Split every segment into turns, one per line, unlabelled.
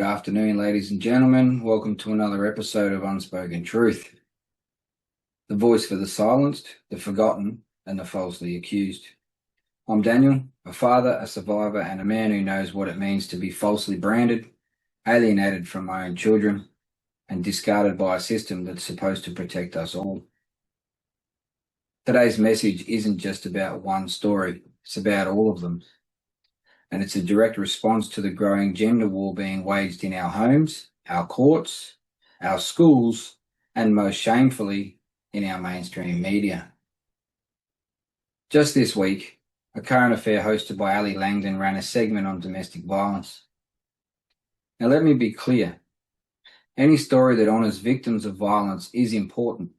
Good afternoon, ladies and gentlemen. Welcome to another episode of Unspoken Truth. The voice for the silenced, the forgotten, and the falsely accused. I'm Daniel, a father, a survivor, and a man who knows what it means to be falsely branded, alienated from my own children, and discarded by a system that's supposed to protect us all. Today's message isn't just about one story, it's about all of them. And it's a direct response to the growing gender war being waged in our homes, our courts, our schools, and most shamefully, in our mainstream media. Just this week, a current affair hosted by Ms Langdon ran a segment on domestic violence. Now let me be clear, any story that honours victims of violence is important.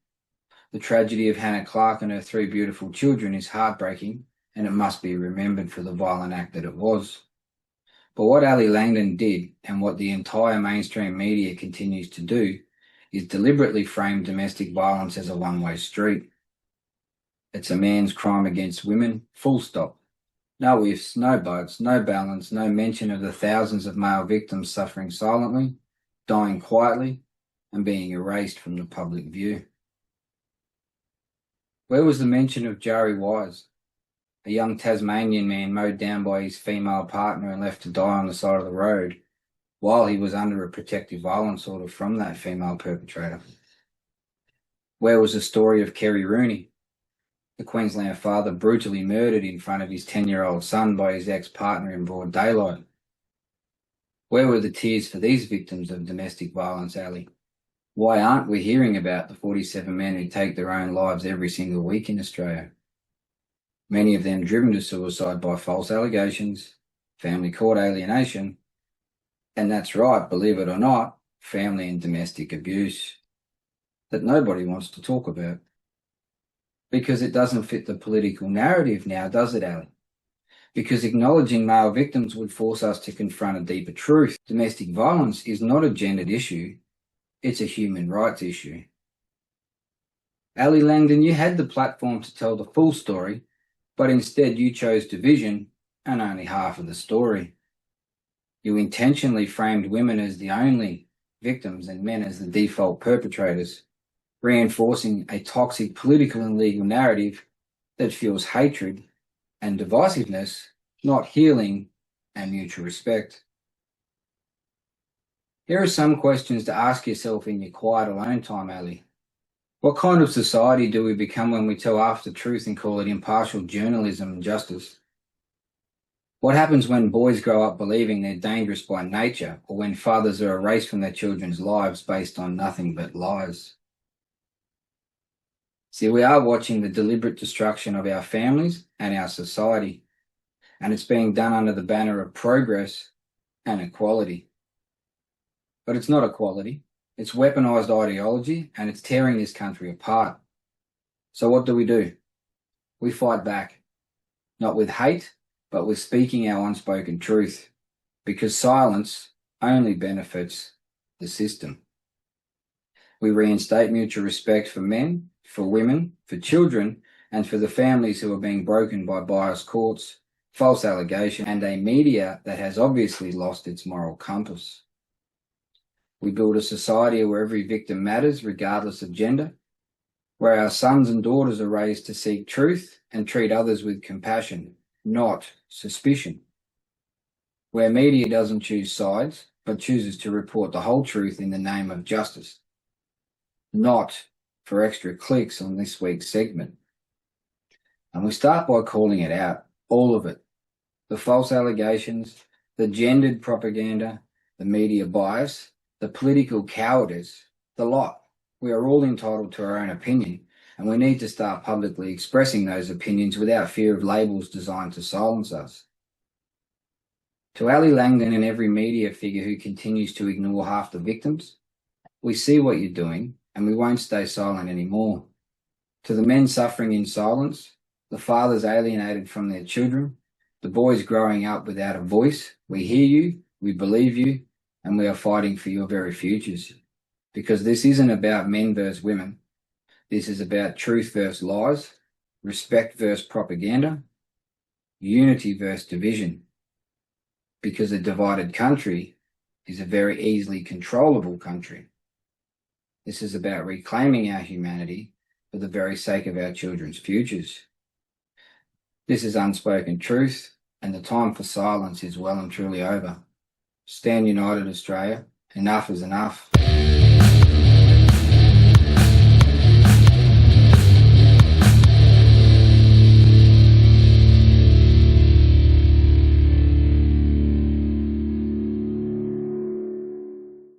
The tragedy of Hannah Clarke and her 3 beautiful children is heartbreaking, and it must be remembered for the violent act that it was. But what Ms Langdon did, and what the entire mainstream media continues to do, is deliberately frame domestic violence as a one-way street. It's a man's crime against women, full stop. No ifs, no buts, no balance, no mention of the thousands of male victims suffering silently, dying quietly, and being erased from the public view. Where was the mention of Jari Wise, a young Tasmanian man mowed down by his female partner and left to die on the side of the road while he was under a protective violence order from that female perpetrator? Where was the story of Kerry Rooney, the Queensland father brutally murdered in front of his 10-year-old son by his ex-partner in broad daylight? Where were the tears for these victims of domestic violence, Ali? Why aren't we hearing about the 47 men who take their own lives every single week in Australia? Many of them driven to suicide by false allegations, family court alienation, and that's right, believe it or not, family and domestic abuse that nobody wants to talk about. Because it doesn't fit the political narrative now, does it, Ali? Because acknowledging male victims would force us to confront a deeper truth. Domestic violence is not a gendered issue, it's a human rights issue. Ms Langdon, you had the platform to tell the full story, but instead you chose division and only half of the story. You intentionally framed women as the only victims and men as the default perpetrators, reinforcing a toxic political and legal narrative that fuels hatred and divisiveness, not healing and mutual respect. Here are some questions to ask yourself in your quiet alone time, Ali. What kind of society do we become when we tell half the truth and call it impartial journalism and justice? What happens when boys grow up believing they're dangerous by nature, or when fathers are erased from their children's lives based on nothing but lies? See, we are watching the deliberate destruction of our families and our society, and it's being done under the banner of progress and equality. But it's not equality. It's weaponized ideology, and it's tearing this country apart. So what do? We fight back, not with hate, but with speaking our unspoken truth, because silence only benefits the system. We reinstate mutual respect for men, for women, for children, and for the families who are being broken by biased courts, false allegations, and a media that has obviously lost its moral compass. We build a society where every victim matters, regardless of gender, where our sons and daughters are raised to seek truth and treat others with compassion, not suspicion, where media doesn't choose sides, but chooses to report the whole truth in the name of justice, not for extra clicks on this week's segment. And we start by calling it out, all of it. The false allegations, the gendered propaganda, the media bias, the political cowardice, the lot. We are all entitled to our own opinion, and we need to start publicly expressing those opinions without fear of labels designed to silence us. To Ms Langdon and every media figure who continues to ignore half the victims, we see what you're doing, and we won't stay silent anymore. To the men suffering in silence, the fathers alienated from their children, the boys growing up without a voice, we hear you, we believe you, and we are fighting for your very futures. Because this isn't about men versus women. This is about truth versus lies, respect versus propaganda, unity versus division. Because a divided country is a very easily controllable country. This is about reclaiming our humanity for the very sake of our children's futures. This is unspoken truth, and the time for silence is well and truly over. Stand united, Australia. Enough is enough.